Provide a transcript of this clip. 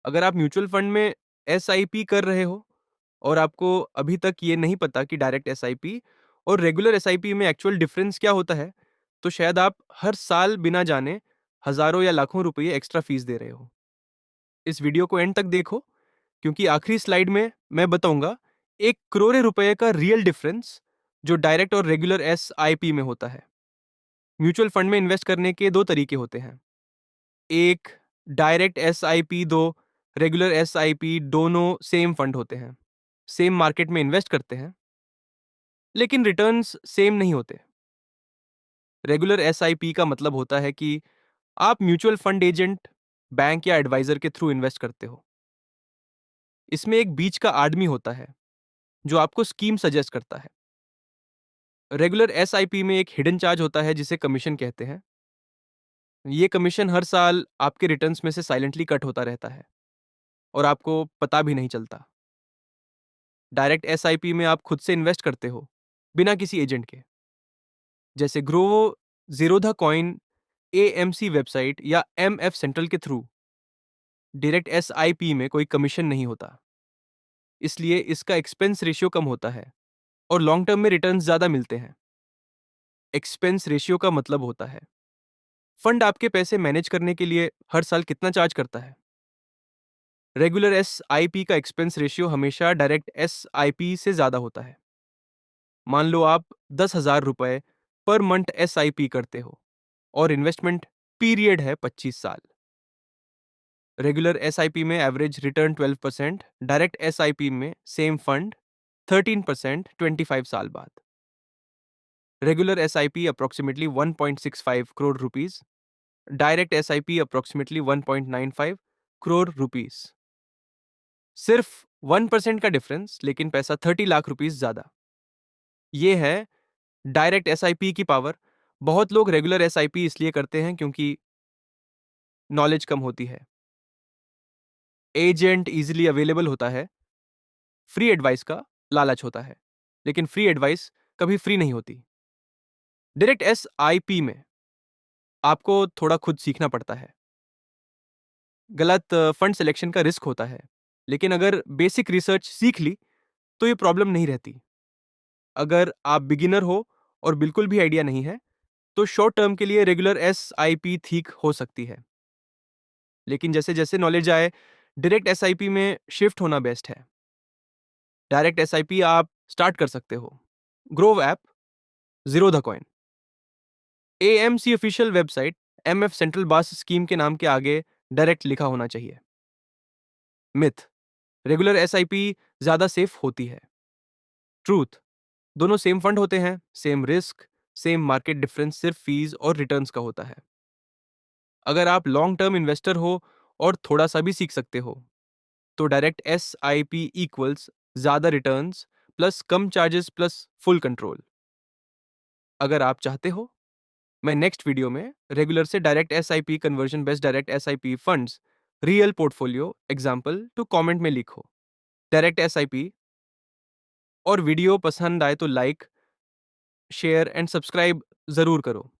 अगर आप mutual fund में एसआईपी कर रहे हो और आपको अभी तक ये नहीं पता कि डायरेक्ट एसआईपी और रेगुलर एसआईपी में एक्चुअल डिफरेंस क्या होता है, तो शायद आप हर साल बिना जाने हजारों या लाखों रुपये एक्स्ट्रा फीस दे रहे हो। इस वीडियो को एंड तक देखो, क्योंकि आखिरी स्लाइड में मैं बताऊंगा 1 करोड़ रुपए का रियल डिफरेंस जो डायरेक्ट और रेगुलर एसआईपी में होता है। म्यूचुअल फंड में इन्वेस्ट करने के दो तरीके होते हैं, एक डायरेक्ट एसआईपी, दो रेगुलर एसआईपी। दोनों सेम फंड होते हैं, सेम मार्केट में इन्वेस्ट करते हैं, लेकिन रिटर्न्स सेम नहीं होते। रेगुलर एसआईपी का मतलब होता है कि आप म्यूचुअल फंड एजेंट, बैंक या एडवाइजर के थ्रू इन्वेस्ट करते हो। इसमें एक बीच का आदमी होता है जो आपको स्कीम सजेस्ट करता है। रेगुलर एसआईपी में एक हिडन चार्ज होता है जिसे कमीशन कहते हैं। ये कमीशन हर साल आपके रिटर्न्स में से साइलेंटली कट होता रहता है और आपको पता भी नहीं चलता। डायरेक्ट एसआईपी में आप खुद से इन्वेस्ट करते हो बिना किसी एजेंट के, जैसे ग्रोवो, जीरोधा कॉइन, एएमसी वेबसाइट या एमएफ सेंट्रल के थ्रू। डायरेक्ट एसआईपी में कोई कमीशन नहीं होता, इसलिए इसका एक्सपेंस रेशियो कम होता है और लॉन्ग टर्म में रिटर्न्स ज्यादा मिलते हैं। एक्सपेंस रेशियो का मतलब होता है फंड आपके पैसे मैनेज करने के लिए हर साल कितना चार्ज करता है। रेगुलर एसआईपी का एक्सपेंस रेशियो हमेशा डायरेक्ट एसआईपी से ज्यादा होता है। मान लो आप 10,000 रुपए पर मंथ एसआईपी करते हो और इन्वेस्टमेंट पीरियड है 25 साल। रेगुलर एसआईपी में एवरेज रिटर्न 12%, डायरेक्ट एसआईपी में सेम फंड 13% 25 साल बाद। Regular SIP approximately 1.65 crore rupees, direct SIP approximately 1.95 crore rupees. सिर्फ 1% का डिफरेंस, लेकिन पैसा 30 लाख रुपीस ज्यादा। ये है डायरेक्ट एसआईपी की पावर। बहुत लोग रेगुलर एसआईपी इसलिए करते हैं क्योंकि नॉलेज कम होती है, एजेंट इजीली अवेलेबल होता है, फ्री एडवाइस का लालच होता है, लेकिन फ्री एडवाइस कभी फ्री नहीं होती। डायरेक्ट एसआईपी में आपको थोड़ा खुद सीखना पड़ता है, गलत फंड सिलेक्शन का रिस्क होता है, लेकिन अगर बेसिक रिसर्च सीख ली तो ये प्रॉब्लम नहीं रहती। अगर आप बिगिनर हो और बिल्कुल भी आइडिया नहीं है, तो शॉर्ट टर्म के लिए रेगुलर एसआईपी ठीक हो सकती है, लेकिन जैसे जैसे नॉलेज आए डायरेक्ट एसआईपी में शिफ्ट होना बेस्ट है। डायरेक्ट एसआईपी आप स्टार्ट कर सकते हो Grove app, Zerodha coin, AMC official website, MF central बास स्कीम के नाम के आगे डायरेक्ट लिखा होना चाहिए। मिथ, रेगुलर एसआईपी ज्यादा सेफ होती है। ट्रूथ, दोनों सेम फंड होते हैं, same risk, same market difference सिर्फ फीस और रिटर्न्स का होता है। अगर आप लॉन्ग टर्म इन्वेस्टर हो और थोड़ा सा भी सीख सकते हो, तो डायरेक्ट एसआईपी इक्वल्स ज्यादा रिटर्न्स प्लस कम चार्जेस प्लस फुल कंट्रोल। अगर आप चाहते हो, मैं नेक्स्ट वीडियो में रेगुलर से direct SIP conversion best direct SIP funds real portfolio example टू कमेंट में लिखो डायरेक्ट एसआईपी। और वीडियो पसंद आए तो लाइक, शेयर एंड सब्सक्राइब जरूर करो।